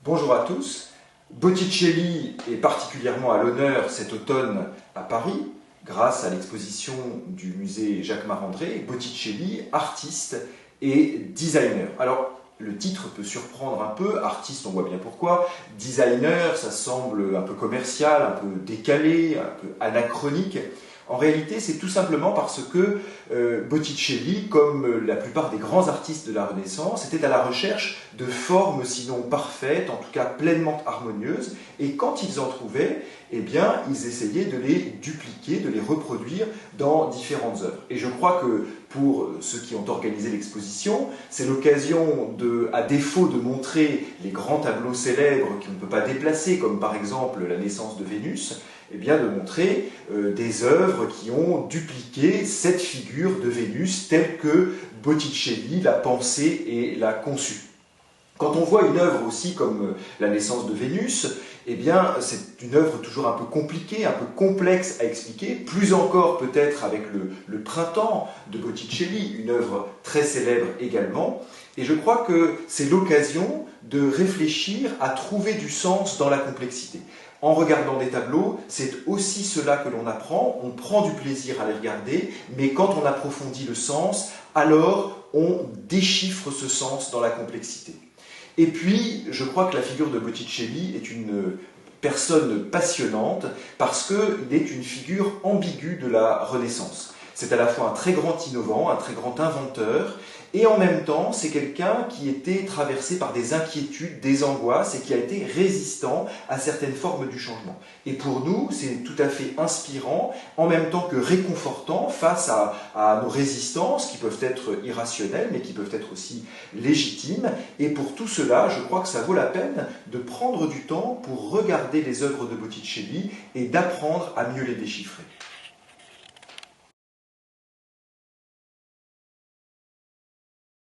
Bonjour à tous. Botticelli est particulièrement à l'honneur cet automne à Paris, grâce à l'exposition du musée Jacques Marandré. Botticelli, artiste et designer. Alors, le titre peut surprendre un peu, artiste on voit bien pourquoi, designer ça semble un peu commercial, un peu décalé, un peu anachronique. En réalité, c'est tout simplement parce que Botticelli, comme la plupart des grands artistes de la Renaissance, était à la recherche de formes sinon parfaites, en tout cas pleinement harmonieuses, et quand ils en trouvaient, eh bien, ils essayaient de les dupliquer, de les reproduire dans différentes œuvres. Et je crois que pour ceux qui ont organisé l'exposition, c'est l'occasion, à défaut de montrer les grands tableaux célèbres qu'on ne peut pas déplacer, comme par exemple la naissance de Vénus, eh bien, de montrer des œuvres qui ont dupliqué cette figure de Vénus telle que Botticelli l'a pensée et l'a conçue. Quand on voit une œuvre aussi comme la naissance de Vénus, eh bien, c'est une œuvre toujours un peu compliquée, un peu complexe à expliquer, plus encore peut-être avec le Printemps de Botticelli, une œuvre très célèbre également. Et je crois que c'est l'occasion de réfléchir à trouver du sens dans la complexité. En regardant des tableaux, c'est aussi cela que l'on apprend, on prend du plaisir à les regarder, mais quand on approfondit le sens, alors on déchiffre ce sens dans la complexité. Et puis, je crois que la figure de Botticelli est une personne passionnante parce qu'il est une figure ambiguë de la Renaissance. C'est à la fois un très grand innovant, un très grand inventeur, et en même temps, c'est quelqu'un qui était traversé par des inquiétudes, des angoisses, et qui a été résistant à certaines formes du changement. Et pour nous, c'est tout à fait inspirant, en même temps que réconfortant face à nos résistances, qui peuvent être irrationnelles, mais qui peuvent être aussi légitimes. Et pour tout cela, je crois que ça vaut la peine de prendre du temps pour regarder les œuvres de Botticelli et d'apprendre à mieux les déchiffrer.